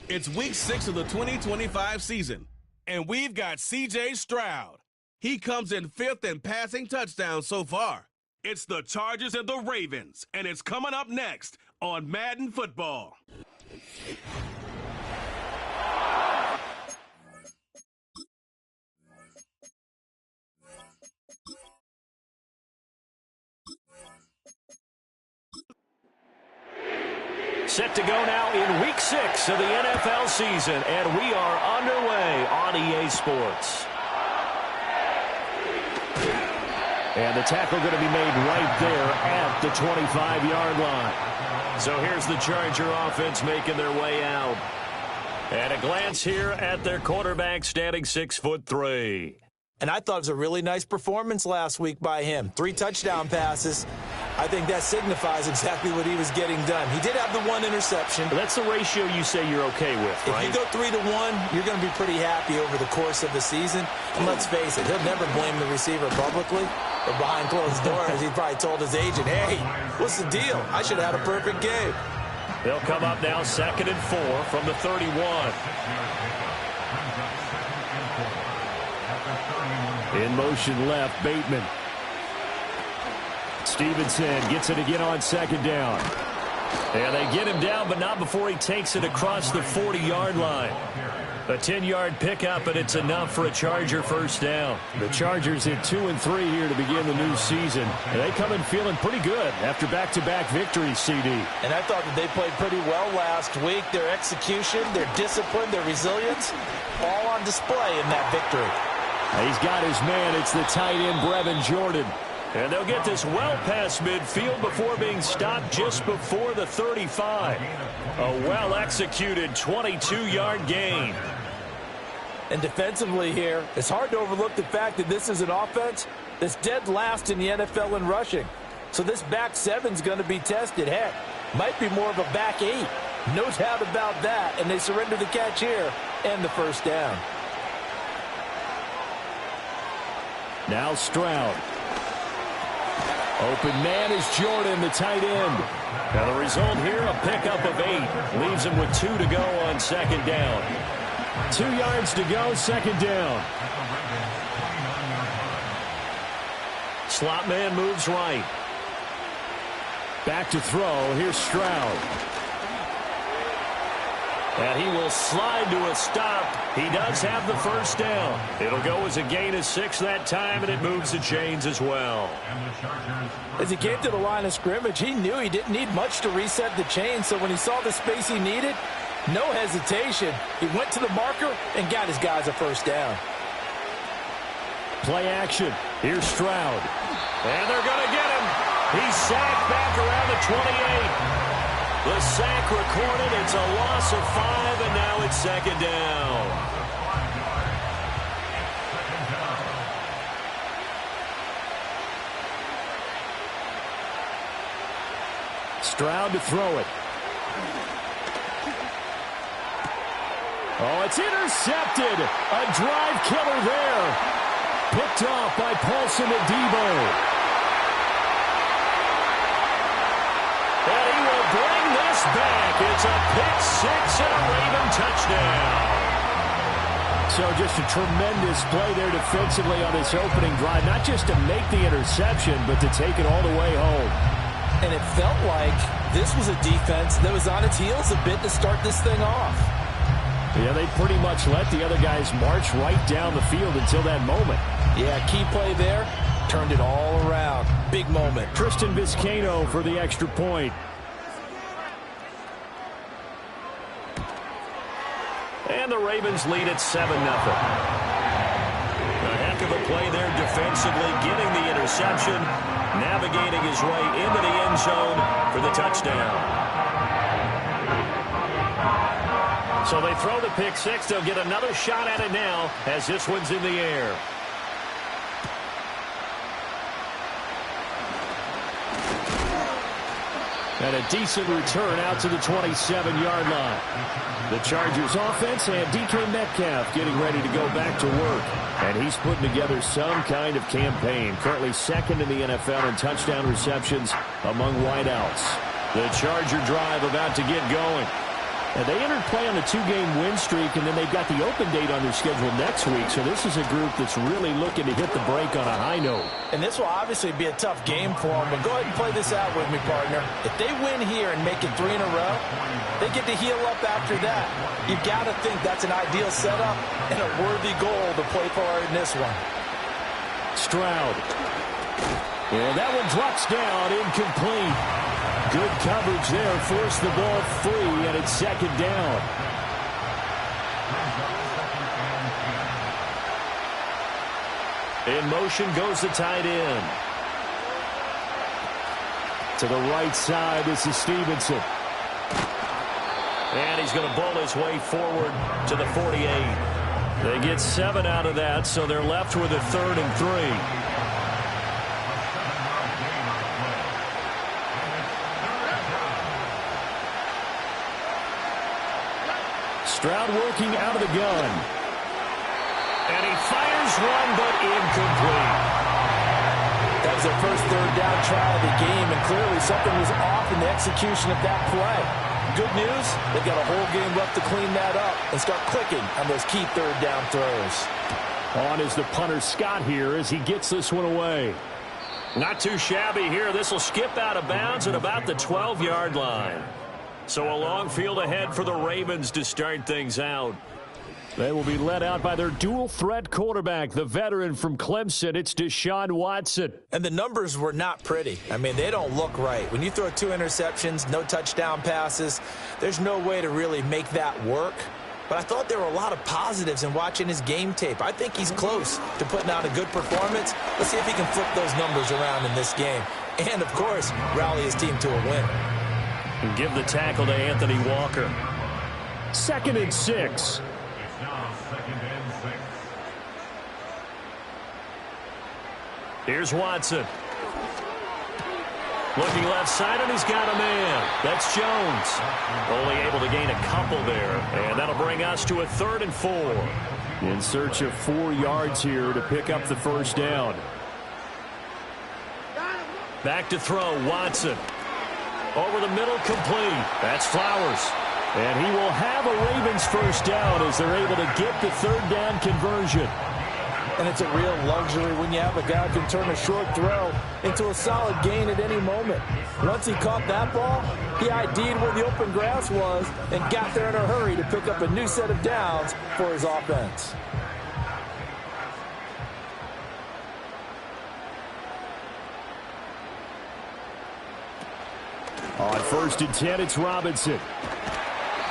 It's week 6 of the 2025 season, and we've got C.J. Stroud. He comes in 5th in passing touchdowns so far. It's the Chargers and the Ravens, and it's coming up next on Madden Football. Set to go now in week 6 of the NFL season, and we are underway on EA Sports. And the tackle going to be made right there at the 25-yard line. So here's the Charger offense making their way out. And a glance here at their quarterback standing 6'3". And I thought it was a really nice performance last week by him. 3 touchdown passes. I think that signifies exactly what he was getting done. He did have the 1 interception. That's the ratio you say you're okay with, right? If you go 3 to 1, you're going to be pretty happy over the course of the season. And let's face it, he'll never blame the receiver publicly, but behind closed doors, he probably told his agent, hey, what's the deal? I should have had a perfect game. They'll come up now 2nd and 4 from the 31. In motion left, Bateman. Stevenson gets it again on 2nd down. And they get him down, but not before he takes it across the 40-yard line. A 10-yard pickup, and it's enough for a Charger first down. The Chargers hit 2 and 3 here to begin the new season. And they come in feeling pretty good after back-to-back victories, CD. And I thought that they played pretty well last week. Their execution, their discipline, their resilience, all on display in that victory. He's got his man. It's the tight end, Brevin Jordan. And they'll get this well past midfield before being stopped just before the 35. A well-executed 22-yard gain. And defensively here, it's hard to overlook the fact that this is an offense that's dead last in the NFL in rushing. So this back 7's going to be tested. Heck, might be more of a back 8. No doubt about that. And they surrender the catch here and the first down. Now Stroud. Open man is Jordan, the tight end. Now the result here, a pickup of 8. Leaves him with 2 to go on 2nd down. 2 yards to go, 2nd down. Slot man moves right. Back to throw. Here's Stroud. And he will slide to a stop. He does have the first down. It'll go as a gain of 6 that time, and it moves the chains as well. As he came to the line of scrimmage, he knew he didn't need much to reset the chains, so when he saw the space he needed, no hesitation. He went to the marker and got his guys a first down. Play action. Here's Stroud. And they're going to get him. He's sacked back around the 28. The sack recorded. It's a loss of 5, and now it's 2nd down. Stroud to throw it. Oh, it's intercepted. A drive killer there. Picked off by Paulson Adebo. And he will bring this back. It's a pick 6 and a Raven touchdown. So just a tremendous play there defensively on this opening drive. Not just to make the interception, but to take it all the way home. And it felt like this was a defense that was on its heels a bit to start this thing off. Yeah, they pretty much let the other guys march right down the field until that moment. Yeah, key play there. Turned it all around. Big moment. Tristan Vizcaino for the extra point. And the Ravens lead at 7-0. A heck of a play there defensively, getting the interception, navigating his way into the end zone for the touchdown. So they throw the pick 6. They'll get another shot at it now as this one's in the air. And a decent return out to the 27-yard line. The Chargers offense and DK Metcalf getting ready to go back to work. And he's putting together some kind of campaign. Currently second in the NFL in touchdown receptions among wideouts. The Charger drive about to get going. And they entered play on a 2-game win streak, and then they've got the open date on their schedule next week. So this is a group that's really looking to hit the break on a high note. And this will obviously be a tough game for them. But go ahead and play this out with me, partner. If they win here and make it 3 in a row, they get to heal up after that. You've got to think that's an ideal setup and a worthy goal to play for in this one. Stroud. And that one drops down, incomplete. Good coverage there, forced the ball free, and it's second down. In motion goes the tight end. To the right side, this is Stevenson. And he's going to bowl his way forward to the 48. They get 7 out of that, so they're left with a 3rd and 3. Stroud working out of the gun. And he fires one, but incomplete. That was their first 3rd down try of the game, and clearly something was off in the execution of that play. Good news, they've got a whole game left to clean that up and start clicking on those key 3rd down throws. On is the punter Scott here as he gets this one away. Not too shabby here. This will skip out of bounds at about the 12-yard line. So a long field ahead for the Ravens to start things out. They will be led out by their dual-threat quarterback, the veteran from Clemson. It's Deshaun Watson. And the numbers were not pretty. I mean, they don't look right. When you throw 2 interceptions, no touchdown passes, there's no way to really make that work. But I thought there were a lot of positives in watching his game tape. I think he's close to putting out a good performance. Let's see if he can flip those numbers around in this game. And, of course, rally his team to a win. And give the tackle to Anthony Walker. 2nd and 6. Here's Watson. Looking left side, and he's got a man. That's Jones. Only able to gain a couple there. And that'll bring us to a 3rd and 4. In search of 4 yards here to pick up the first down. Back to throw, Watson. Over the middle, complete. That's Flowers. And he will have a Ravens first down as they're able to get the 3rd down conversion. And it's a real luxury when you have a guy who can turn a short throw into a solid gain at any moment. Once he caught that ball, he ID'd where the open grass was and got there in a hurry to pick up a new set of downs for his offense. On 1st and 10, it's Robinson.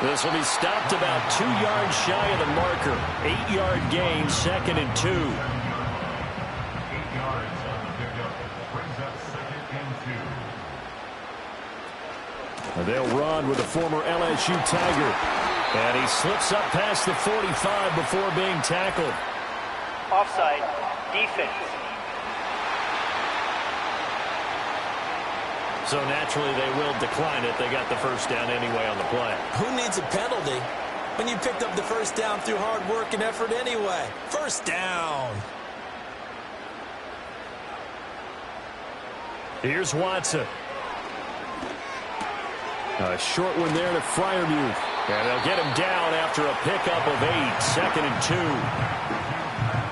This will be stopped about 2 yards shy of the marker. 8-yard gain, 2nd and 2. 8 yards on the pickup. Brings up 2nd and 2. They'll run with the former LSU Tiger. And he slips up past the 45 before being tackled. Offside, defense. So naturally they will decline it. They got the first down anyway on the play. Who needs a penalty when you picked up the first down through hard work and effort anyway? First down. Here's Watson. A short one there to Freiermuth. And they'll get him down after a pickup of 8. 2nd and 2.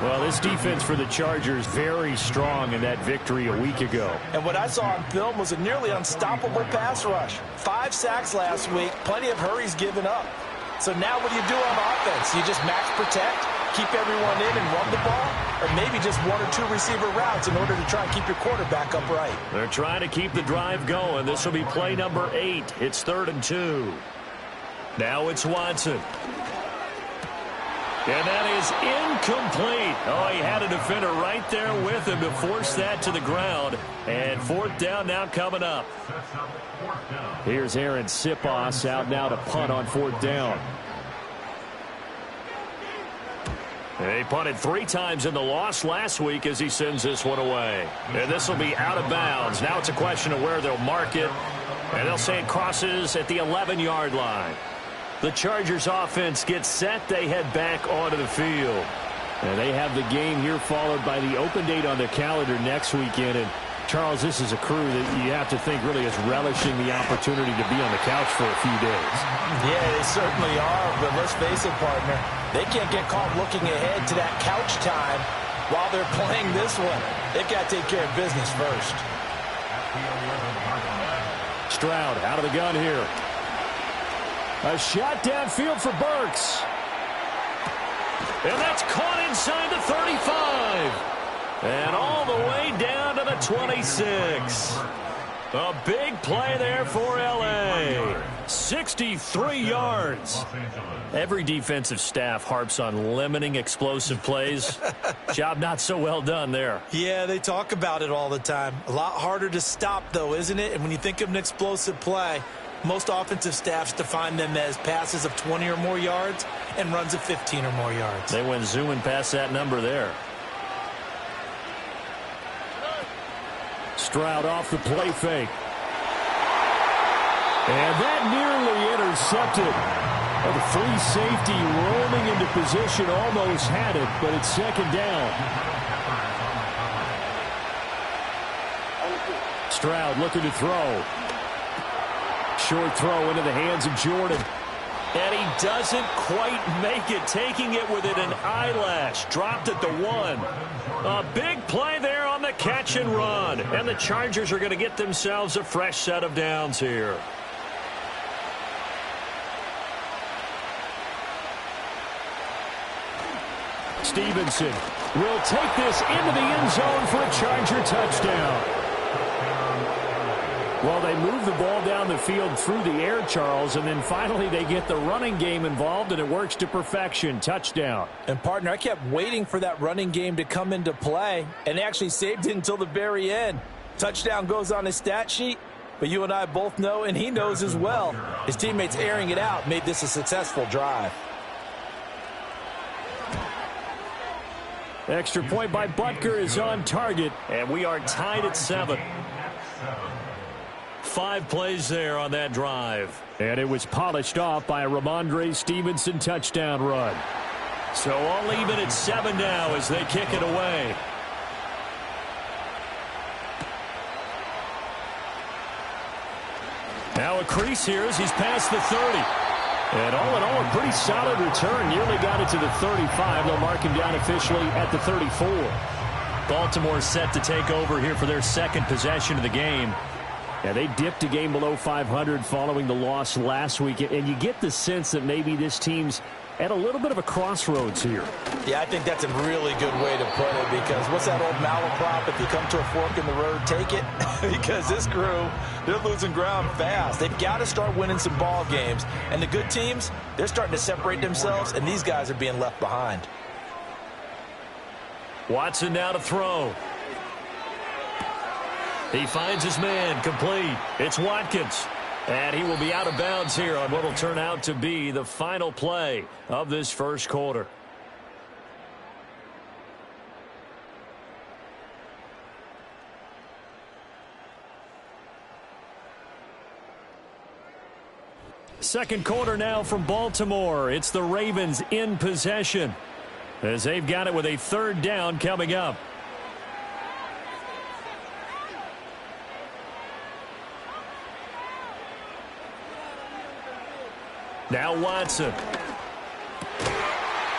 Well, this defense for the Chargers very strong in that victory a week ago. And what I saw on film was a nearly unstoppable pass rush. 5 sacks last week, plenty of hurries given up. So now what do you do on offense? You just max protect, keep everyone in and run the ball? Or maybe just 1 or 2 receiver routes in order to try and keep your quarterback upright? They're trying to keep the drive going. This will be play number 8. It's 3rd and 2. Now it's Watson. And that is incomplete. Oh, he had a defender right there with him to force that to the ground. And 4th down now coming up. Here's Aaron Sipos out now to punt on 4th down. He punted 3 times in the loss last week as he sends this one away. And this will be out of bounds. Now it's a question of where they'll mark it. And they'll say it crosses at the 11-yard line. The Chargers offense gets set. They head back onto the field. And they have the game here followed by the open date on the calendar next weekend. And Charles, this is a crew that you have to think really is relishing the opportunity to be on the couch for a few days. Yeah, they certainly are, but let's face it, partner. They can't get caught looking ahead to that couch time while they're playing this one. They've got to take care of business first. Stroud out of the gun here. A shot downfield for Burks. And that's caught inside the 35. And all the way down to the 26. A big play there for L.A. 63 yards. Every defensive staff harps on limiting explosive plays. Job not so well done there. Yeah, they talk about it all the time. A lot harder to stop, though, isn't it? And when you think of an explosive play, most offensive staffs define them as passes of 20 or more yards and runs of 15 or more yards. They went zooming past that number there. Stroud off the play fake. And that nearly intercepted. Well, the free safety roaming into position almost had it, but it's second down. Stroud looking to throw. Short throw into the hands of Jordan. And he doesn't quite make it, taking it within an eyelash. Dropped at the 1. A big play there on the catch and run. And the Chargers are going to get themselves a fresh set of downs here. Stevenson will take this into the end zone for a Charger touchdown. Well, they move the ball down the field through the air, Charles, and then finally they get the running game involved, and it works to perfection. Touchdown. And, partner, I kept waiting for that running game to come into play, and they actually saved it until the very end. Touchdown goes on his stat sheet, but you and I both know, and he knows as well, his teammates airing it out made this a successful drive. Extra point by Butker is on target, and we are tied at 7. 5 plays there on that drive. And it was polished off by a Ramondre Stevenson touchdown run. So all even at 7 now as they kick it away. Now a crease here as he's past the 30. And all in all, a pretty solid return. Nearly got it to the 35. They'll mark him down officially at the 34. Baltimore set to take over here for their second possession of the game. Yeah, they dipped a game below 500 following the loss last week, and you get the sense that maybe this team's at a little bit of a crossroads here. Yeah, I think that's a really good way to put it, because what's that old malaprop? If you come to a fork in the road, take it. Because this crew, they're losing ground fast. They've got to start winning some ball games. And the good teams, they're starting to separate themselves, and these guys are being left behind. Watson now to throw. He finds his man, complete. It's Watkins. And he will be out of bounds here on what will turn out to be the final play of this first quarter. Second quarter now from Baltimore. It's the Ravens in possession as they've got it with a third down coming up. Now Watson.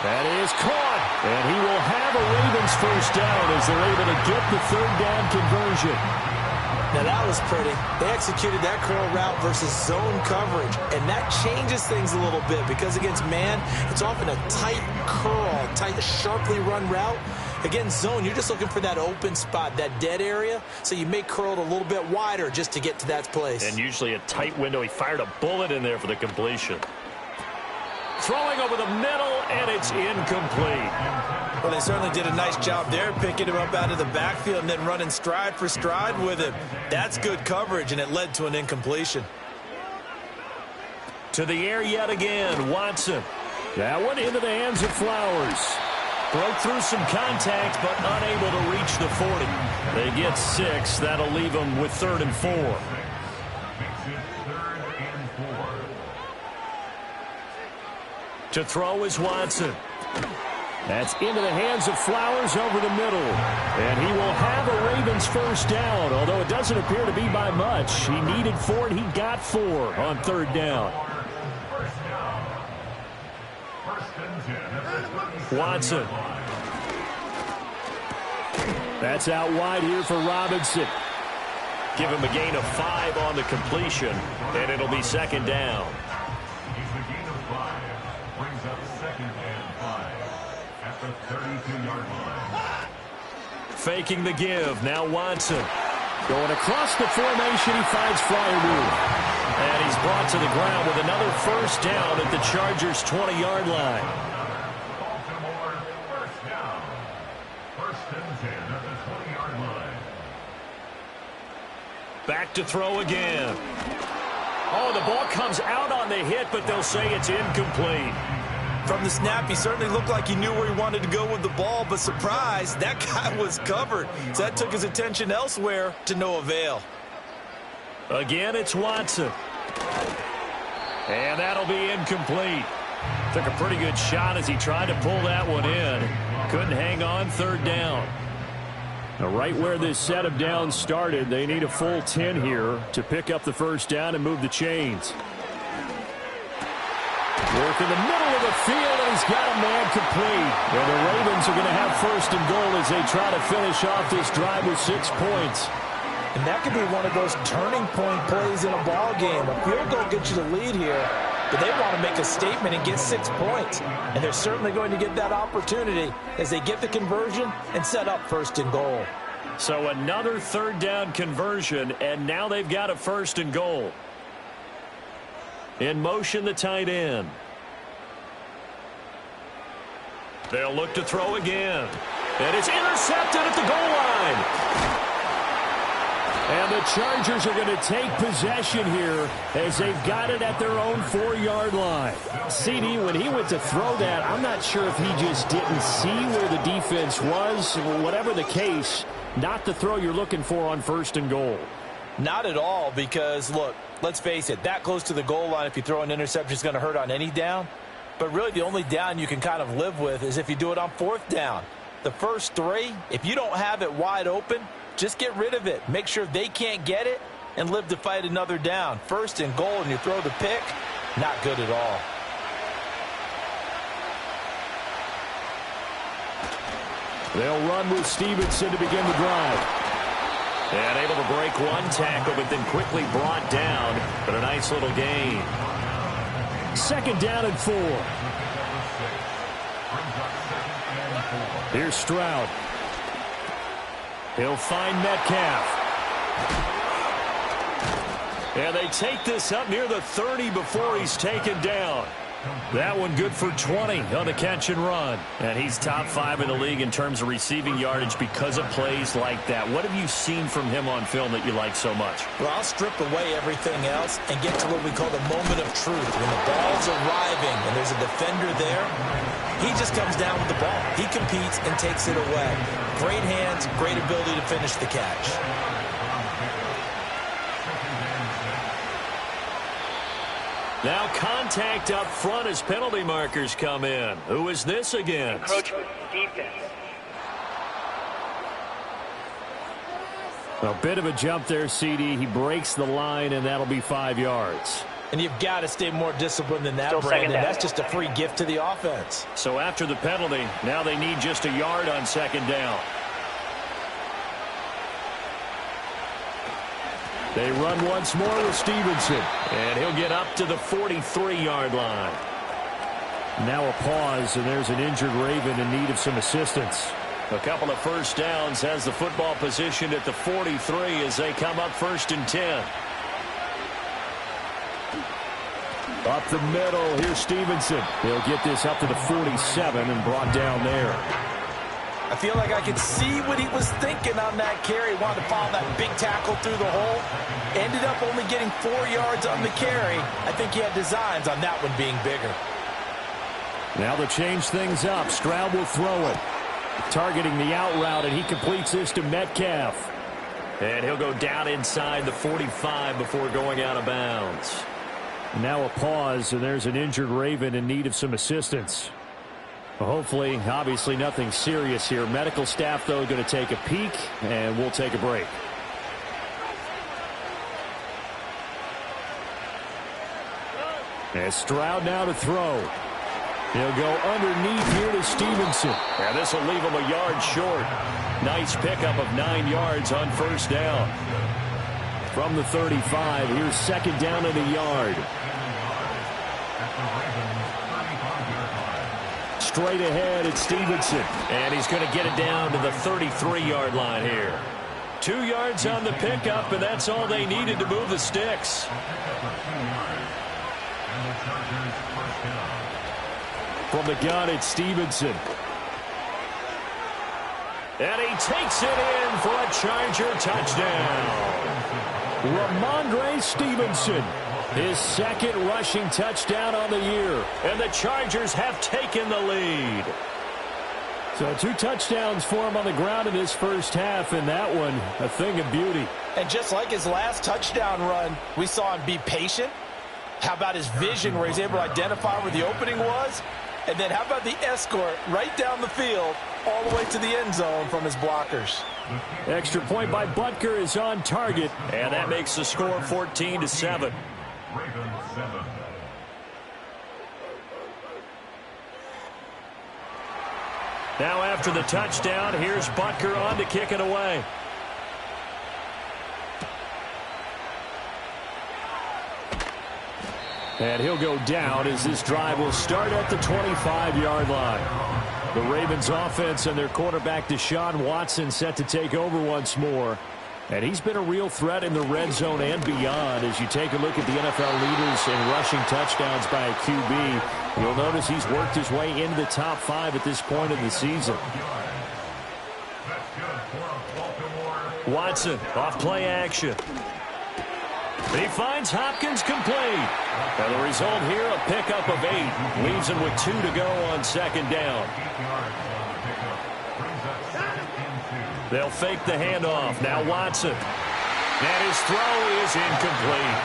That is caught. And he will have a Ravens first down as they're able to get the third down conversion. Now that was pretty. They executed that curl route versus zone coverage. And that changes things a little bit because against man, it's often a tight curl, tight, sharply run route. Against zone, you're just looking for that open spot, that dead area. So you may curl it a little bit wider just to get to that place. And usually a tight window. He fired a bullet in there for the completion. Throwing over the middle, and it's incomplete. Well, they certainly did a nice job there, picking him up out of the backfield and then running stride for stride with him. That's good coverage, and it led to an incompletion. To the air yet again, Watson. That one into the hands of Flowers. Broke through some contact, but unable to reach the 40. They get 6. That'll leave them with 3rd and 4. It's 3rd and 4. To throw is Watson. That's into the hands of Flowers over the middle. And he will have a Ravens first down, although it doesn't appear to be by much. He needed 4, and he got 4 on 3rd down. Watson. That's out wide here for Robinson. Give him a gain of 5 on the completion, and it'll be 2nd down. He's a gain of 5. Brings up 2nd and 5 at the 32-yard line. Faking the give. Now Watson. Going across the formation, he finds Fryermuth. And he's brought to the ground with another first down at the Chargers' 20-yard line. Baltimore first down. 1st and 10 at the 20-yard line. Back to throw again. Oh, the ball comes out on the hit, but they'll say it's incomplete. From the snap, he certainly looked like he knew where he wanted to go with the ball, but surprise, that guy was covered. So that took his attention elsewhere to no avail. Again, it's Watson. And that'll be incomplete. Took a pretty good shot as he tried to pull that one in. Couldn't hang on, 3rd down. Now, right where this set of downs started, they need a full 10 here to pick up the first down and move the chains. Work in the middle of the field, and he's got a man complete. And the Ravens are going to have 1st and goal as they try to finish off this drive with 6 points. And that could be one of those turning point plays in a ball game. A field goal gets you the lead here, but they want to make a statement and get 6 points. And they're certainly going to get that opportunity as they get the conversion and set up 1st and goal. So another 3rd down conversion, and now they've got a 1st and goal. In motion, the tight end. They'll look to throw again. And it's intercepted at the goal line. And the Chargers are going to take possession here as they've got it at their own 4-yard line. CD, when he went to throw that, I'm not sure if he just didn't see where the defense was. Whatever the case, not the throw you're looking for on 1st and goal. Not at all, because, look, let's face it, that close to the goal line, if you throw an interception, is going to hurt on any down. But really, the only down you can kind of live with is if you do it on 4th down. The first 3, if you don't have it wide open, just get rid of it. Make sure they can't get it and live to fight another down. 1st and goal, and you throw the pick, not good at all. They'll run with Stevenson to begin the drive. And able to break one tackle, but then quickly brought down. But a nice little gain. 2nd down and 4. Here's Stroud. He'll find Metcalf. And they take this up near the 30 before he's taken down. That one good for 20 on the catch and run. And he's top 5 in the league in terms of receiving yardage because of plays like that. What have you seen from him on film that you like so much? Well, I'll strip away everything else and get to what we call the moment of truth. When the ball's arriving and there's a defender there, he just comes down with the ball. He competes and takes it away. Great hands, great ability to finish the catch. Now contact up front as penalty markers come in. Who is this against? Encroachment defense. A bit of a jump there, CD. He breaks the line, and that'll be 5 yards. And you've got to stay more disciplined than that, Still Brandon. 2nd down. That's just a free gift to the offense. So after the penalty, now they need just a yard on 2nd down. They run once more with Stevenson. And he'll get up to the 43-yard line. Now a pause, and there's an injured Raven in need of some assistance. A couple of first downs, has the football positioned at the 43 as they come up 1st and 10. Up the middle, here's Stevenson. He'll get this up to the 47 and brought down there. I feel like I could see what he was thinking on that carry. Wanted to follow that big tackle through the hole. Ended up only getting 4 yards on the carry. I think he had designs on that one being bigger. Now to change things up, Stroud will throw it. Targeting the out route, and he completes this to Metcalf. And he'll go down inside the 45 before going out of bounds. Now a pause, and there's an injured Raven in need of some assistance. Well, hopefully, obviously nothing serious here. Medical staff, though, going to take a peek, and we'll take a break. And Stroud now to throw. He'll go underneath here to Stevenson. And this will leave him a yard short. Nice pickup of 9 yards on first down. From the 35, here's second down and a yard. Straight ahead, it's Stevenson. And he's going to get it down to the 33-yard line here. 2 yards on the pickup, and that's all they needed to move the sticks. From the gun, it's Stevenson. And he takes it in for a Charger touchdown. Ramondre Stevenson, his second rushing touchdown on the year. And the Chargers have taken the lead. So 2 touchdowns for him on the ground in this first half, and that one a thing of beauty. And just like his last touchdown run, we saw him be patient. How about his vision where he's able to identify where the opening was? And then how about the escort right down the field all the way to the end zone from his blockers? Extra point by Butker is on target. And that makes the score 14-7. Now after the touchdown, here's Butker on to kick it away. And he'll go down as this drive will start at the 25-yard line. The Ravens offense and their quarterback Deshaun Watson set to take over once more. And he's been a real threat in the red zone and beyond. As you take a look at the NFL leaders in rushing touchdowns by a QB, you'll notice he's worked his way into the top 5 at this point of the season. Watson off play action. And he finds Hopkins complete. And the result here, a pickup of 8. Leaves him with 2 to go on second down. They'll fake the handoff. Now Watson. And his throw is incomplete.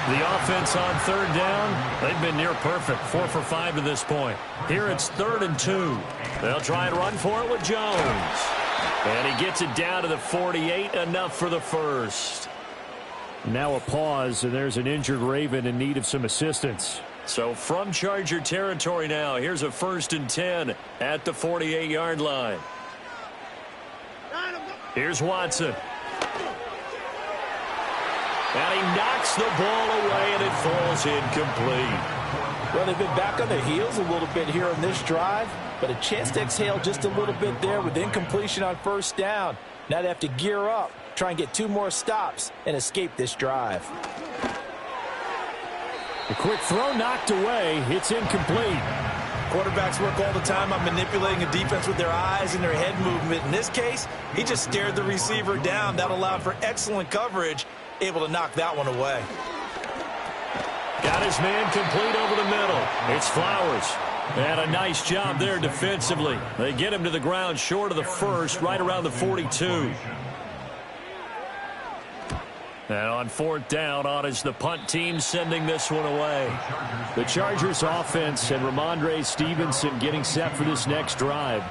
The offense on third down, they've been near perfect. 4 for 5 to this point. Here it's 3rd and 2. They'll try and run for it with Jones. And he gets it down to the 48, enough for the first. Now a pause, and there's an injured Raven in need of some assistance. So from Charger territory now, here's a 1st and 10 at the 48-yard line. Here's Watson. And he knocks the ball away, and it falls incomplete. Well, they've been back on their heels a little bit here on this drive, but a chance to exhale just a little bit there with incompletion on first down. Now they have to gear up, try and get 2 more stops, and escape this drive. A quick throw knocked away. It's incomplete. Quarterbacks work all the time on manipulating a defense with their eyes and their head movement. In this case, he just stared the receiver down. That allowed for excellent coverage, able to knock that one away. Got his man complete over the middle. It's Flowers. And a nice job there defensively. They get him to the ground short of the first, right around the 42. And on 4th down, on is the punt team sending this one away. The Chargers offense and Ramondre Stevenson getting set for this next drive.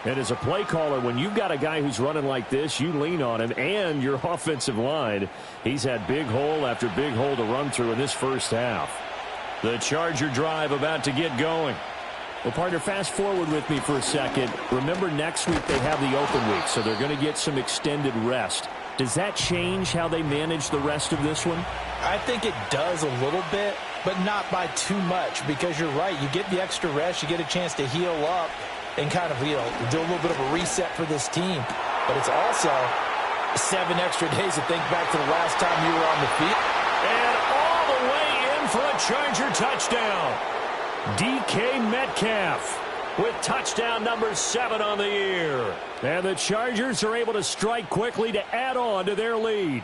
And as a play caller, when you've got a guy who's running like this, you lean on him and your offensive line. He's had big hole after big hole to run through in this first half. The Charger drive about to get going. Well, partner, fast forward with me for a second. Remember, next week they have the open week, so they're going to get some extended rest. Does that change how they manage the rest of this one? I think it does a little bit, but not by too much, because you're right. You get the extra rest. You get a chance to heal up and kind of, do a little bit of a reset for this team. But it's also 7 extra days to think back to the last time you were on the field. And all the way in for a Charger touchdown. DK Metcalf with touchdown number 7 on the year. And the Chargers are able to strike quickly to add on to their lead.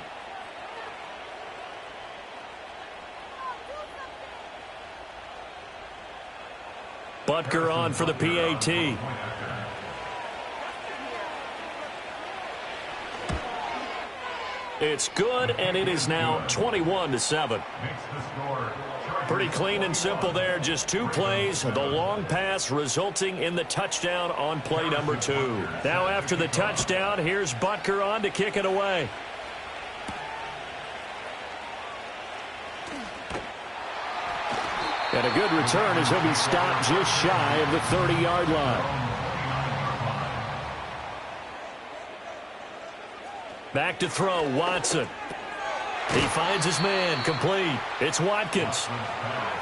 Butker on for the PAT. It's good, and it is now 21-7. Pretty clean and simple there. Just 2 plays. The long pass resulting in the touchdown on play number 2. Now after the touchdown, here's Butker on to kick it away. And a good return as he'll be stopped just shy of the 30-yard line. Back to throw, Watson. He finds his man, complete. It's Watkins.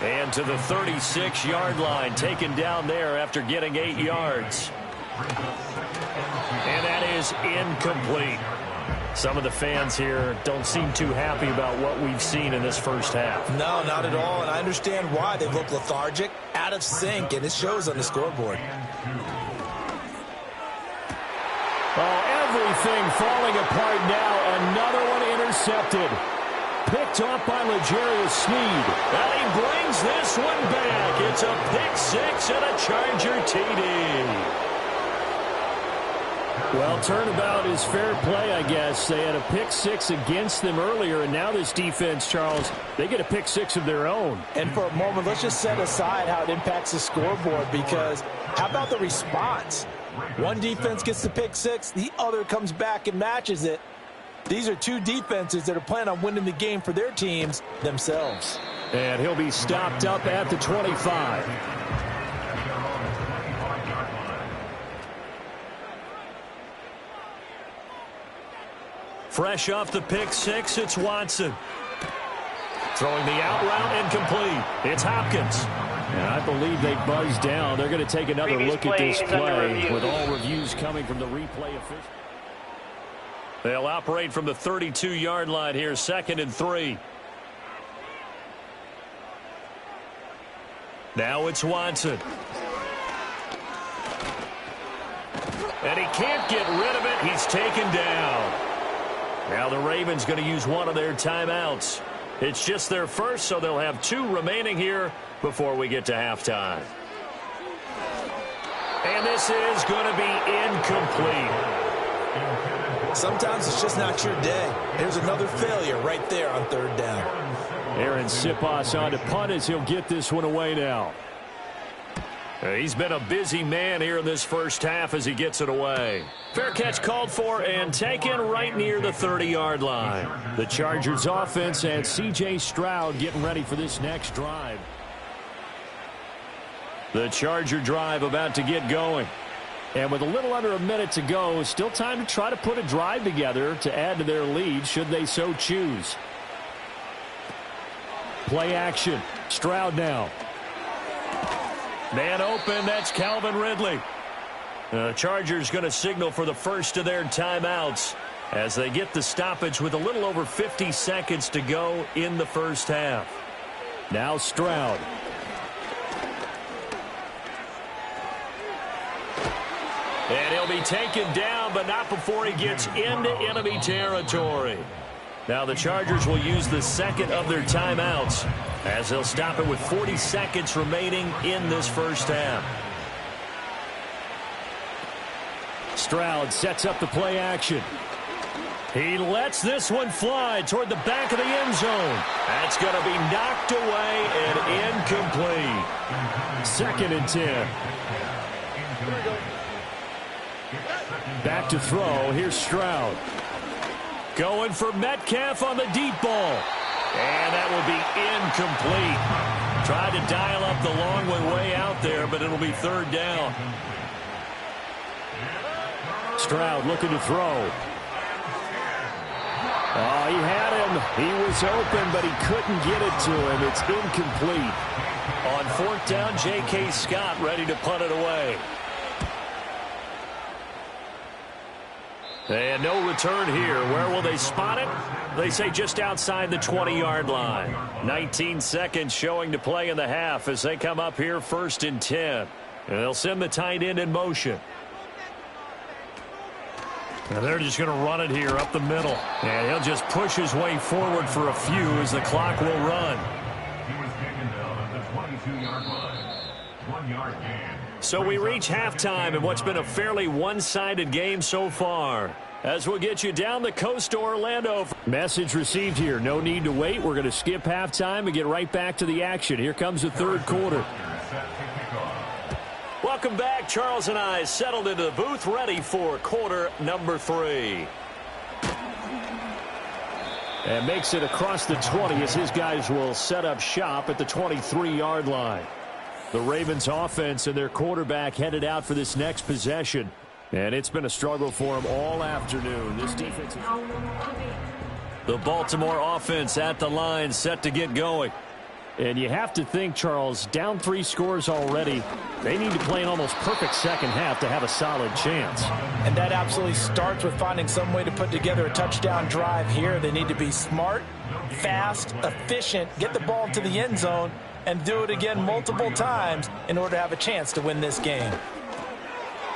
And to the 36-yard line, taken down there after getting 8 yards. And that is incomplete. Some of the fans here don't seem too happy about what we've seen in this first half. No, not at all, and I understand why. They look lethargic, out of sync, and it shows on the scoreboard. Oh, everything falling apart now. Another one intercepted. Picked off by L'Jarius Sneed. And he brings this one back. It's a pick 6 and a Charger TD. Well, turnabout is fair play, I guess. They had a pick 6 against them earlier, and now this defense, Charles, they get a pick 6 of their own. And for a moment, let's just set aside how it impacts the scoreboard, because how about the response? One defense gets the pick 6, the other comes back and matches it. These are 2 defenses that are planning on winning the game for their teams themselves. And he'll be stopped up at the 25. Fresh off the pick 6, it's Watson. Throwing the out route and complete. It's Hopkins. And I believe they buzzed down. They're going to take another look at this play with all reviews coming from the replay official. They'll operate from the 32-yard line here, 2nd and 3. Now it's Watson. And he can't get rid of it. He's taken down. Now the Ravens going to use one of their timeouts. It's just their first, so they'll have 2 remaining here before we get to halftime. And this is going to be incomplete. Sometimes it's just not your day. There's another failure right there on 3rd down. Aaron Siposs on to punt as he'll get this one away now. He's been a busy man here in this first half as he gets it away. Fair catch called for and taken right near the 30-yard line. The Chargers offense and C.J. Stroud getting ready for this next drive. The Charger drive about to get going. And with a little under a minute to go, still time to try to put a drive together to add to their lead should they so choose. Play action. Stroud now. Man open, that's Calvin Ridley. The Chargers going to signal for the first of their timeouts as they get the stoppage with a little over 50 seconds to go in the first half. Now Stroud. And he'll be taken down, but not before he gets into enemy territory. Now the Chargers will use the second of their timeouts as they'll stop it with 40 seconds remaining in this first half. Stroud sets up the play action. He lets this one fly toward the back of the end zone. That's going to be knocked away and incomplete. 2nd and 10. Back to throw. Here's Stroud. Going for Metcalf on the deep ball. And that will be incomplete. Tried to dial up the long way out there, but it'll be 3rd down. Stroud looking to throw. Oh, he had him. He was open, but he couldn't get it to him. It's incomplete. On 4th down, J.K. Scott ready to punt it away. And no return here. Where will they spot it? They say just outside the 20-yard line. 19 seconds showing to play in the half as they come up here 1st and 10. And they'll send the tight end in motion. And they're just going to run it here up the middle. And he'll just push his way forward for a few as the clock will run. He was taken down at the 22-yard line. 1-yard gain. So we reach halftime in what's been a fairly one-sided game so far. as we'll get you down the coast to Orlando. Message received here. No need to wait. We're going to skip halftime and get right back to the action. Here comes the third quarter. Welcome back. Charles and I settled into the booth, ready for quarter number 3. And makes it across the 20 as his guys will set up shop at the 23-yard line. The Ravens offense and their quarterback headed out for this next possession. And it's been a struggle for him all afternoon. This defense. The Baltimore offense at the line, set to get going. And you have to think, Charles, down 3 scores already. They need to play an almost perfect second half to have a solid chance. And that absolutely starts with finding some way to put together a touchdown drive here. They need to be smart, fast, efficient, get the ball to the end zone, and do it again multiple times in order to have a chance to win this game.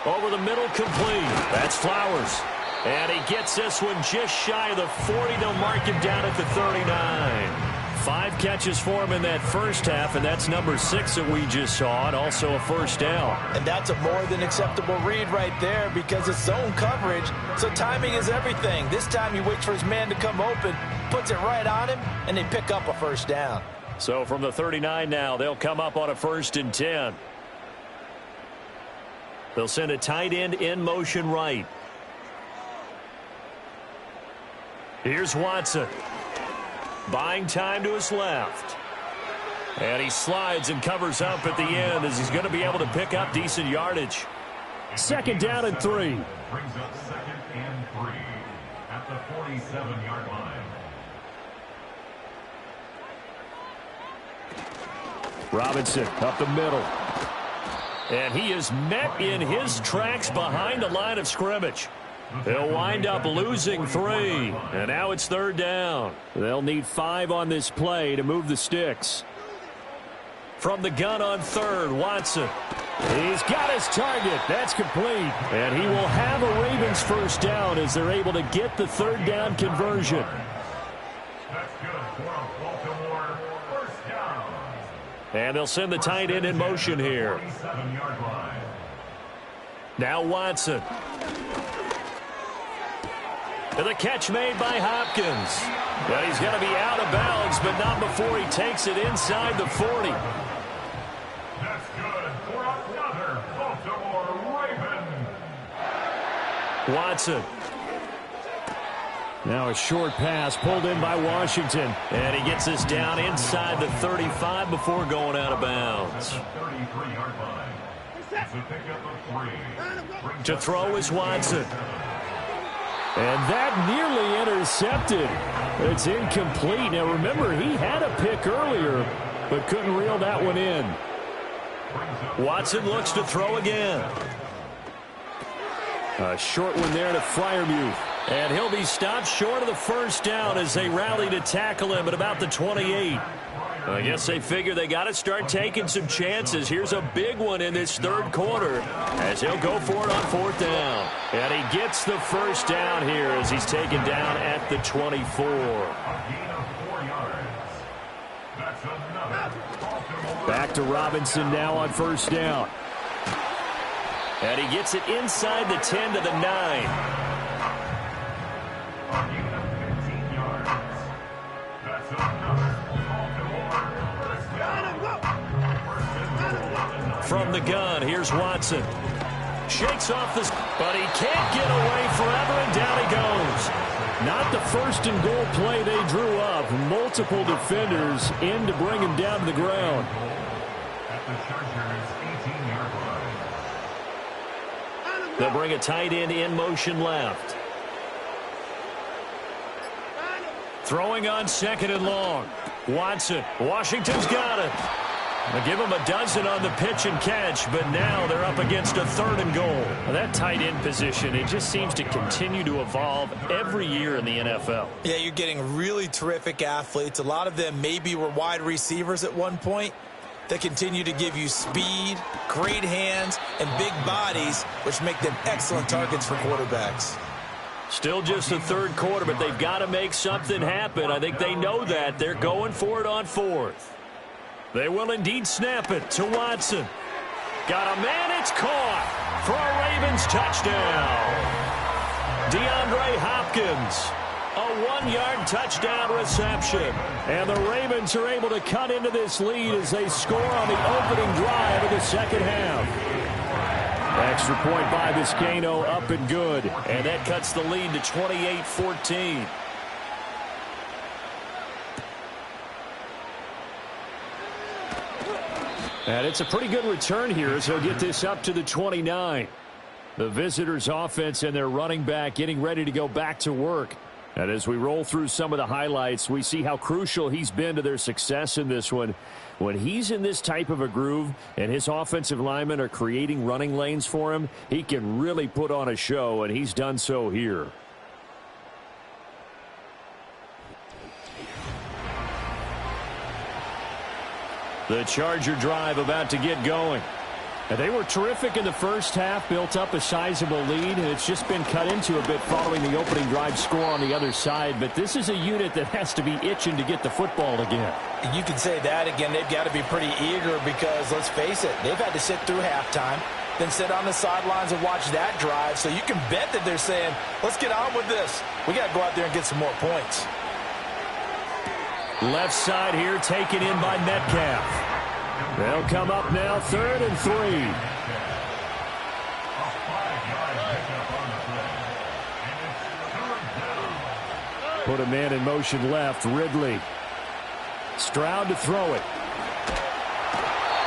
Over the middle, complete. That's Flowers. And he gets this one just shy of the 40. They'll mark him down at the 39. 5 catches for him in that first half, and that's number 6 that we just saw, and also a first down. And that's a more than acceptable read right there because it's zone coverage, so timing is everything. This time he waits for his man to come open, puts it right on him, and they pick up a first down. So from the 39 now, they'll come up on a 1st and 10. They'll send a tight end in motion right. Here's Watson. Buying time to his left. And he slides and covers up at the end as he's going to be able to pick up decent yardage. 2nd down and 3. Brings up 2nd and 3 at the 47-yard line. Robinson up the middle. And he is met in his tracks behind the line of scrimmage. He'll wind up losing 3. And now it's 3rd down. They'll need 5 on this play to move the sticks. From the gun on 3rd, Watson. He's got his target. That's complete. And he will have a Ravens first down as they're able to get the 3rd down conversion. That's good for a Baltimore first down. And they'll send the tight end in motion here. 47-yard line. Now Watson. And the catch made by Hopkins. Well, he's going to be out of bounds, but not before he takes it inside the 40. That's good for another Baltimore Raven. Watson. Now a short pass pulled in by Washington. And he gets this down inside the 35 before going out of bounds. 33-yard line. It's a pickup of 3. To throw is Watson. And that nearly intercepted. It's incomplete. Now remember, he had a pick earlier, but couldn't reel that one in. Watson looks to throw again. A short one there to Freiermuth. And he'll be stopped short of the first down as they rally to tackle him at about the 28. I guess they figure they got to start taking some chances. Here's a big one in this 3rd quarter as he'll go for it on 4th down. And he gets the first down here as he's taken down at the 24. Back to Robinson now on 1st down. And he gets it inside the 10 to the 9. From the gun, here's Watson. Shakes off this, but he can't get away forever, and down he goes. Not the 1st and goal play they drew up. Multiple defenders in to bring him down to the ground. At the Chargers' 18-yard line. They'll bring a tight end in motion left. Throwing on 2nd and long. Watson. Washington's got it. They'll give him a dozen on the pitch and catch, but now they're up against a 3rd and goal. Well, that tight end position, it just seems to continue to evolve every year in the NFL. Yeah, you're getting really terrific athletes. A lot of them maybe were wide receivers at one point. They continue to give you speed, great hands, and big bodies, which make them excellent targets for quarterbacks. Still just the 3rd quarter, but they've got to make something happen. I think they know that. They're going for it on 4th. They will indeed snap it to Watson. Got a man, it's caught for a Ravens touchdown. DeAndre Hopkins. A 1-yard touchdown reception. And the Ravens are able to cut into this lead as they score on the opening drive of the second half. Extra point by Vizcaino, up and good. And that cuts the lead to 28-14. And it's a pretty good return here as they'll get this up to the 29. The visitors' offense and their running back getting ready to go back to work. And as we roll through some of the highlights, we see how crucial he's been to their success in this one. When he's in this type of a groove and his offensive linemen are creating running lanes for him, he can really put on a show, and he's done so here. The Charger drive about to get going. And they were terrific in the first half, built up a sizable lead, and it's just been cut into a bit following the opening drive score on the other side. But this is a unit that has to be itching to get the football again. You can say that again. They've got to be pretty eager because, let's face it, they've had to sit through halftime, then sit on the sidelines and watch that drive. So you can bet that they're saying, let's get on with this. We got to go out there and get some more points. Left side here taken in by Metcalf. They'll come up now, 3rd and 3. Put a man in motion left, Ridley. Stroud to throw it.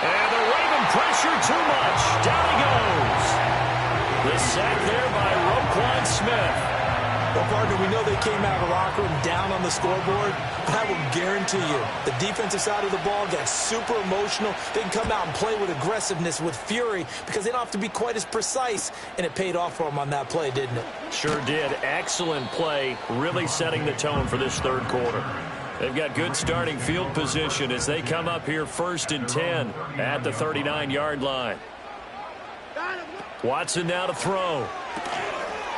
And the Raven pressure too much. Down he goes. The sack there by Roquan Smith. Well, partner, we know they came out of the locker room down on the scoreboard, but I will guarantee you the defensive side of the ball got super emotional. They can come out and play with aggressiveness, with fury, because they don't have to be quite as precise, and it paid off for them on that play, didn't it? Sure did. Excellent play, really setting the tone for this third quarter. They've got good starting field position as they come up here 1st and 10 at the 39-yard line. Watson now to throw.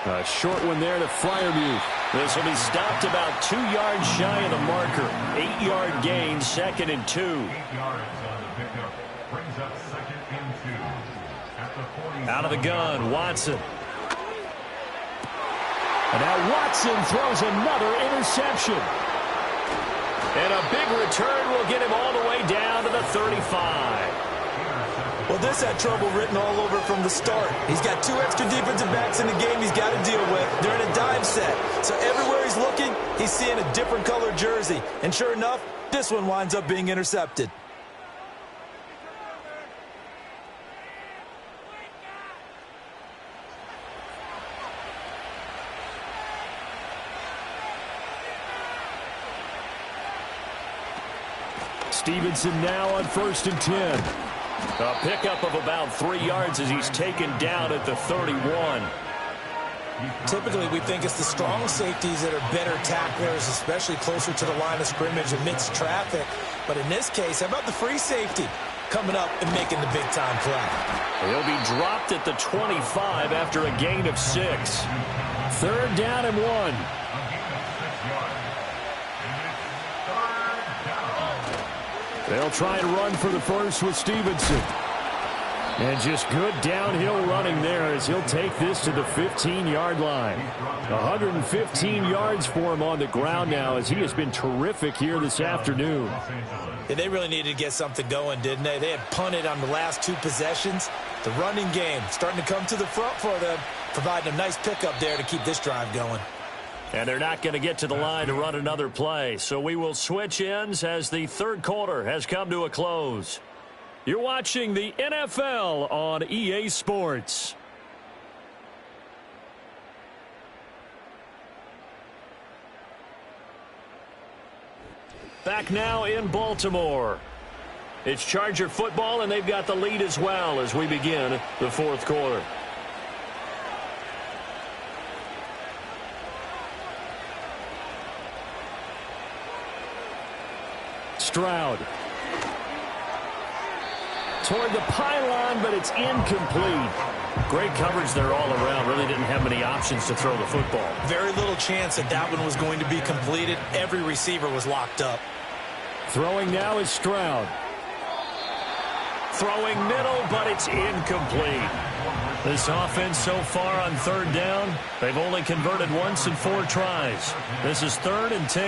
A short one there to Freiermuth. This will be stopped about 2 yards shy of the marker. 8-yard gain, 2nd and 2. 8 yards on the pickup. Brings up 2nd and 2. At the 40. Out of the gun, Watson. And now Watson throws another interception. And a big return will get him all the way down to the 35. Well, this had trouble written all over from the start. He's got 2 extra defensive backs in the game he's got to deal with. They're in a dime set. So everywhere he's looking, he's seeing a different colored jersey. And sure enough, this one winds up being intercepted. Stevenson now on 1st and 10. A pickup of about 3 yards as he's taken down at the 31. Typically, we think it's the strong safeties that are better tacklers, especially closer to the line of scrimmage amidst traffic. But in this case, how about the free safety coming up and making the big-time play? He'll be dropped at the 25 after a gain of 6. 3rd down and 1. They'll try and run for the first with Stevenson. And just good downhill running there as he'll take this to the 15-yard line. 115 yards for him on the ground now as he has been terrific here this afternoon. Yeah, they really needed to get something going, didn't they? They had punted on the last 2 possessions. The running game starting to come to the front for them, providing a nice pickup there to keep this drive going. And they're not going to get to the line to run another play. So we will switch ends as the third quarter has come to a close. You're watching the NFL on EA Sports. Back now in Baltimore. It's Charger football, and they've got the lead as well as we begin the fourth quarter. Stroud. Toward the pylon, but it's incomplete. Great coverage there all around. Really didn't have many options to throw the football. Very little chance that that one was going to be completed. Every receiver was locked up. Throwing now is Stroud. Throwing middle, but it's incomplete. This offense so far on third down, they've only converted once in 4 tries. This is 3rd and 10.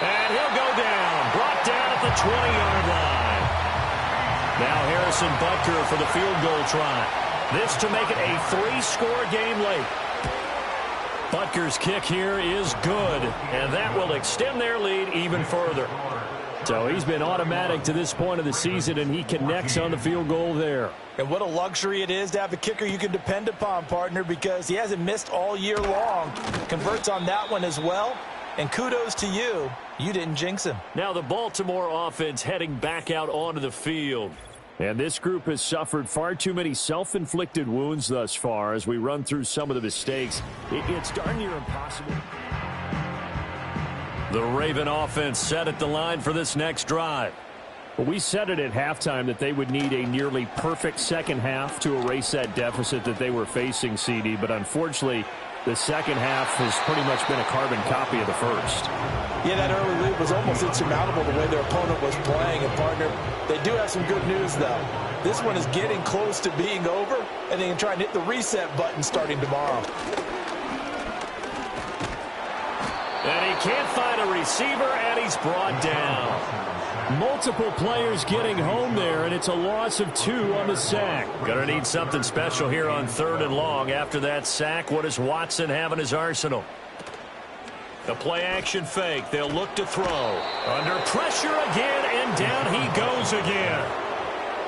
And he'll go down. Brought down at the 20-yard line. Now Harrison Butker for the field goal try. This to make it a 3-score game late. Butker's kick here is good, and that will extend their lead even further. So he's been automatic to this point of the season, and he connects on the field goal there. And what a luxury it is to have a kicker you can depend upon, partner, because he hasn't missed all year long. Converts on that one as well. And kudos to you. You didn't jinx him. Now the Baltimore offense heading back out onto the field. And this group has suffered far too many self-inflicted wounds thus far as we run through some of the mistakes. It's darn near impossible. The Raven offense set at the line for this next drive. Well, we said it at halftime that they would need a nearly perfect second half to erase that deficit that they were facing, CD. But unfortunately, the second half has pretty much been a carbon copy of the first. Yeah, that early lead was almost insurmountable the way their opponent was playing. And, partner, they do have some good news, though. This one is getting close to being over, and they can try and hit the reset button starting tomorrow. And he can't find a receiver, and he's brought down. Multiple players getting home there, and it's a loss of 2 on the sack. Gonna need something special here on 3rd and long. After that sack, what does Watson have in his arsenal? The play-action fake. They'll look to throw. Under pressure again, and down he goes again.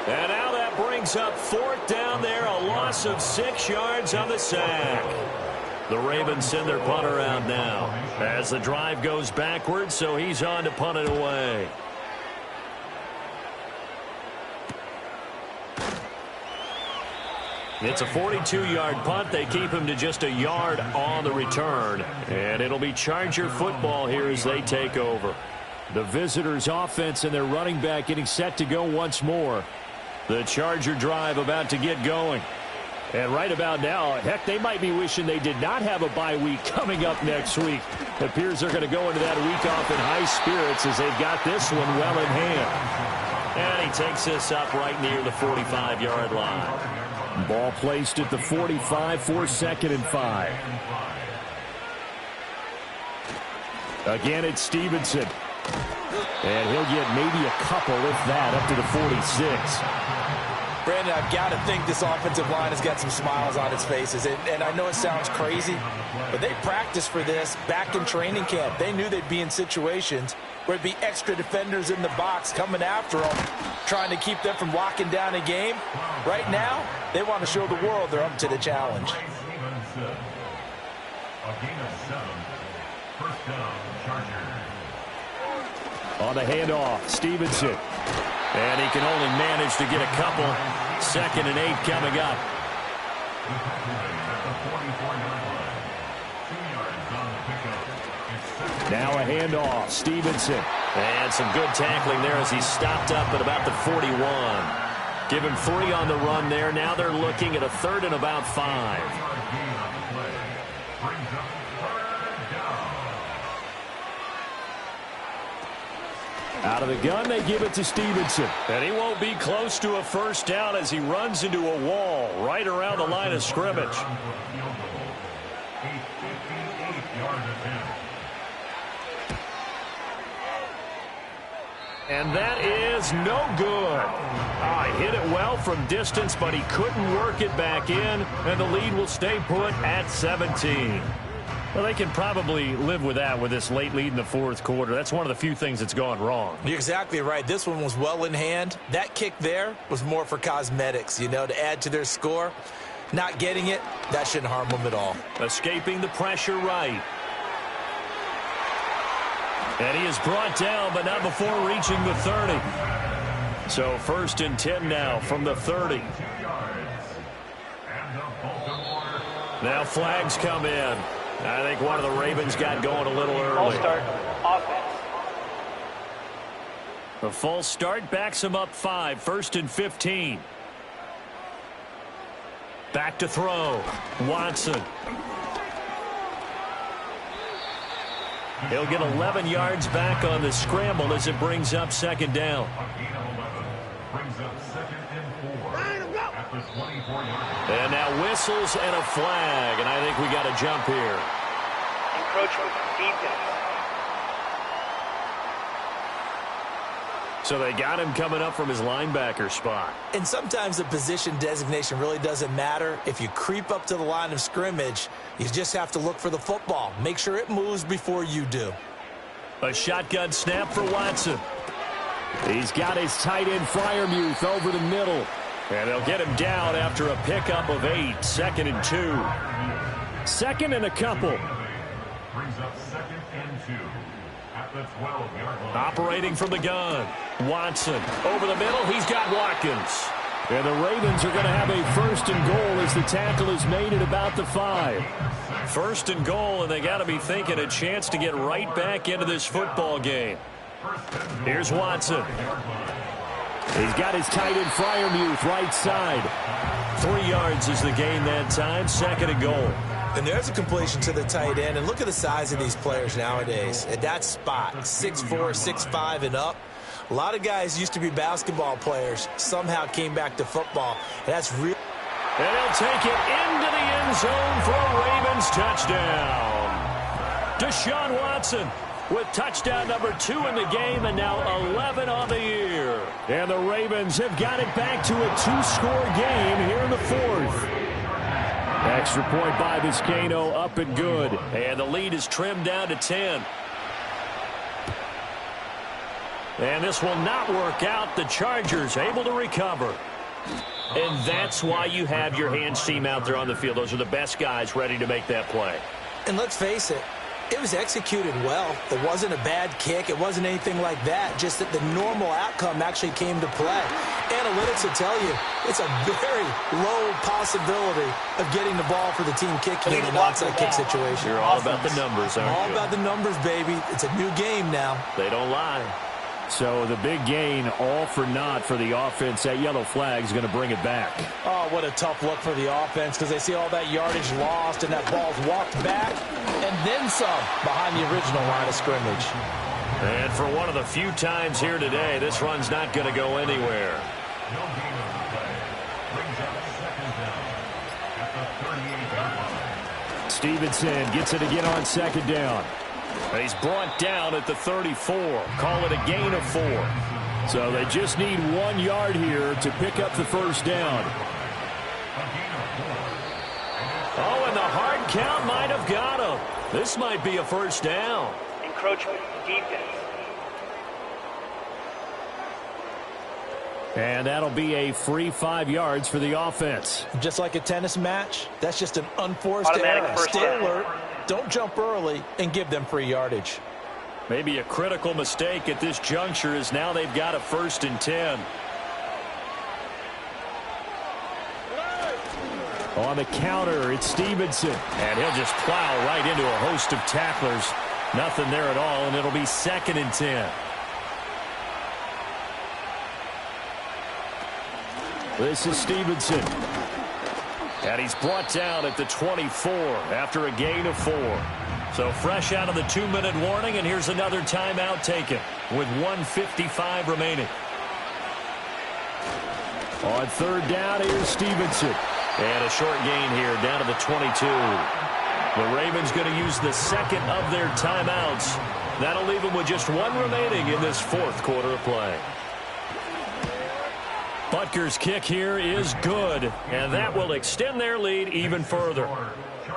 And now that brings up 4th down there, a loss of 6 yards on the sack. The Ravens send their punter out now as the drive goes backwards, so he's on to punt it away. It's a 42-yard punt. They keep him to just a yard on the return. And it'll be Charger football here as they take over. The visitors' offense and their running back getting set to go once more. The Charger drive about to get going. And right about now, heck, they might be wishing they did not have a bye week coming up next week. It appears they're going to go into that week off in high spirits as they've got this one well in hand. And he takes this up right near the 45-yard line. Ball placed at the 45 for 2nd and 5. Again, it's Stevenson. And he'll get maybe a couple, if that, up to the 46. Brandon, I've got to think this offensive line has got some smiles on its faces. And I know it sounds crazy, but they practiced for this back in training camp. They knew they'd be in situations where it'd be extra defenders in the box coming after them, trying to keep them from locking down a game. Right now, they want to show the world they're up to the challenge. On the handoff, Stevenson. And he can only manage to get a couple. 2nd and 8 coming up. Now a handoff, Stevenson. And some good tackling there as he stopped up at about the 41. Give him 3 on the run there. Now they're looking at a 3rd and about 5. Out of the gun, they give it to Stevenson. And he won't be close to a 1st down as he runs into a wall right around the line of scrimmage. And that is no good. He hit it well from distance, but he couldn't work it back in, and the lead will stay put at 17. Well, they can probably live with that with this late lead in the 4th quarter. That's one of the few things that's gone wrong. You're exactly right. This one was well in hand. That kick there was more for cosmetics, to add to their score. Not getting it, that shouldn't harm them at all. Escaping the pressure right. And he is brought down, but not before reaching the 30. So 1st and 10 now from the 30. Now flags come in. I think one of the Ravens got going a little early. False start, offense. The false start backs him up 5. 1st and 15. Back to throw. Watson. He'll get 11 yards back on the scramble as it brings up 2nd down. Brings up 2nd and 4 at the 24-yard line. And now whistles and a flag, and I think we got a jump here. Encroachment, defense. So they got him coming up from his linebacker spot. And sometimes the position designation really doesn't matter. If you creep up to the line of scrimmage, you just have to look for the football. Make sure it moves before you do. A shotgun snap for Watson. He's got his tight end Freiermuth over the middle. And they'll get him down after a pickup of 8. 2nd and 2. Second and a couple. Brings up 2nd and 2 at the 12-yard line. Operating from the gun. Watson over the middle. He's got Watkins. And the Ravens are going to have a 1st and goal as the tackle is made at about the 5. 1st and goal, and they got to be thinking a chance to get right back into this football game. Here's Watson. He's got his tight end Freiermuth right side. 3 yards is the gain that time. 2nd and goal. And there's a completion to the tight end. And look at the size of these players nowadays. At that spot, 6'4", 6'5", and up. A lot of guys used to be basketball players. Somehow came back to football. And that's real. And he'll take it into the end zone for a Ravens touchdown. Deshaun Watson with touchdown number 2 in the game, and now 11 on the year. And the Ravens have got it back to a 2-score game here in the 4th. Extra point by Vizcaino, up and good. And the lead is trimmed down to 10. And this will not work out. The Chargers able to recover. And that's why you have your hands team out there on the field. Those are the best guys ready to make that play. And let's face it, it was executed well. It wasn't a bad kick. It wasn't anything like that. Just that the normal outcome actually came to play. Analytics will tell you it's a very low possibility of getting the ball for the team kicking in an onside kick situation. You're all about the numbers, aren't you? All about the numbers, baby. It's a new game now. They don't lie. So the big gain, all for naught for the offense. That yellow flag is going to bring it back. Oh, what a tough look for the offense because they see all that yardage lost and that ball's walked back and then some behind the original line of scrimmage. And for one of the few times here today, this run's not going to go anywhere. No gain on the play. Brings up 2nd down at the 38-yard line. Stevenson gets it again on 2nd down. He's brought down at the 34. Call it a gain of 4. So they just need 1 yard here to pick up the 1st down. Oh, and the hard count might have got him. This might be a 1st down. Encroachment, defense. And that'll be a free 5 yards for the offense. Just like a tennis match, that's just an unforced Automatic error. first Stay down. alert, don't jump early, and give them free yardage. Maybe a critical mistake at this juncture is now they've got a 1st and 10. On the counter, it's Stevenson. And he'll just plow right into a host of tacklers. Nothing there at all, and it'll be 2nd and 10. This is Stevenson. And he's brought down at the 24 after a gain of 4. So fresh out of the 2-minute warning, and here's another timeout taken with 1:55 remaining. On 3rd down, here's Stevenson. And a short gain here down to the 22. The Ravens going to use the 2nd of their timeouts. That'll leave them with just 1 remaining in this 4th quarter of play. Butker's kick here is good, and that will extend their lead even further.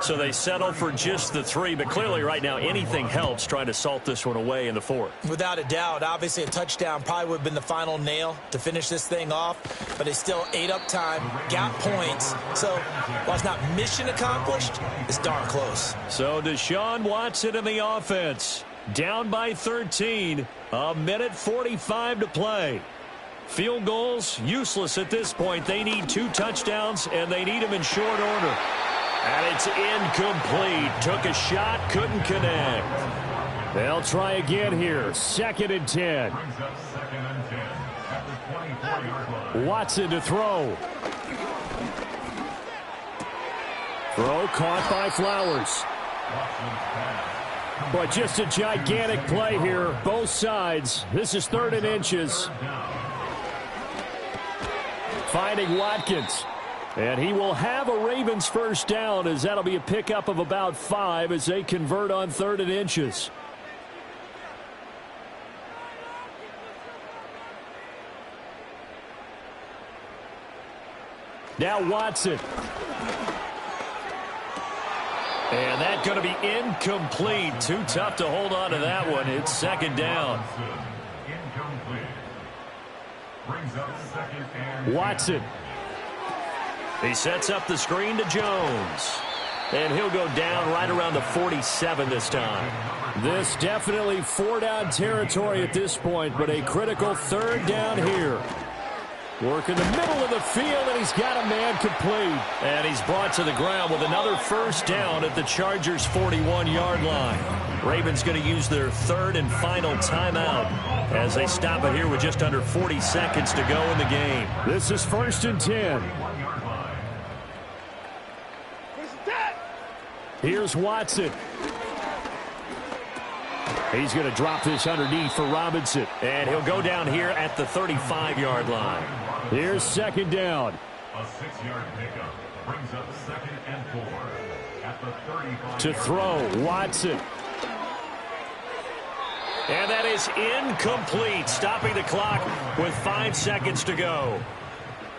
So they settle for just the 3, but clearly right now anything helps trying to salt this one away in the 4th. Without a doubt, obviously a touchdown probably would have been the final nail to finish this thing off, but it's still ate up time, got points. So while it's not mission accomplished, it's darn close. So Deshaun Watson in the offense, down by 13, 1:45 to play. Field goals, useless at this point. They need 2 touchdowns, and they need them in short order. And it's incomplete. Took a shot, couldn't connect. They'll try again here. 2nd and 10. Brings up 2nd and 10 at the 24-yard line. Watson to throw. Throw caught by Flowers. But just a gigantic play here. Both sides. This is 3rd and inches. finding Watkins. And he will have a Ravens first down, as that'll be a pickup of about 5 as they convert on 3rd and inches. Now Watson. And that's going to be incomplete. Too tough to hold on to that one. It's 2nd down. Incomplete. Brings up 2nd and Watson. He sets up the screen to Jones. And he'll go down right around the 47 this time. This definitely 4-down territory at this point, but a critical 3rd down here. Work in the middle of the field, and he's got a man complete. And he's brought to the ground with another first down at the Chargers' 41-yard line. Ravens going to use their 3rd and final timeout as they stop it here with just under 40 seconds to go in the game. This is 1st and 10. Here's Watson. He's going to drop this underneath for Robinson. And he'll go down here at the 35-yard line. Here's 2nd down. A 6-yard pickup brings up 2nd and 4 at the 35. To throw, Watson. And that is incomplete, stopping the clock with 5 seconds to go.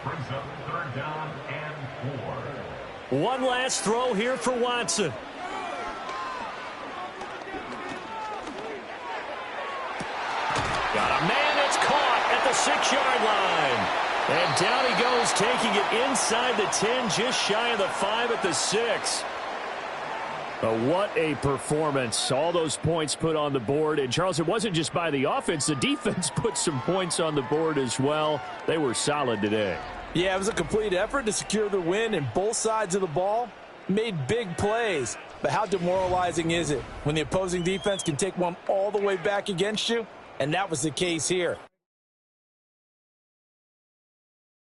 Brings up 3rd down and 4. One last throw here for Watson. Got a man that's caught at the 6-yard line. And down he goes, taking it inside the 10, just shy of the 5 at the 6. But what a performance. All those points put on the board. And, Charles, it wasn't just by the offense. The defense put some points on the board as well. They were solid today. Yeah, it was a complete effort to secure the win, and both sides of the ball made big plays. But how demoralizing is it when the opposing defense can take one all the way back against you? And that was the case here.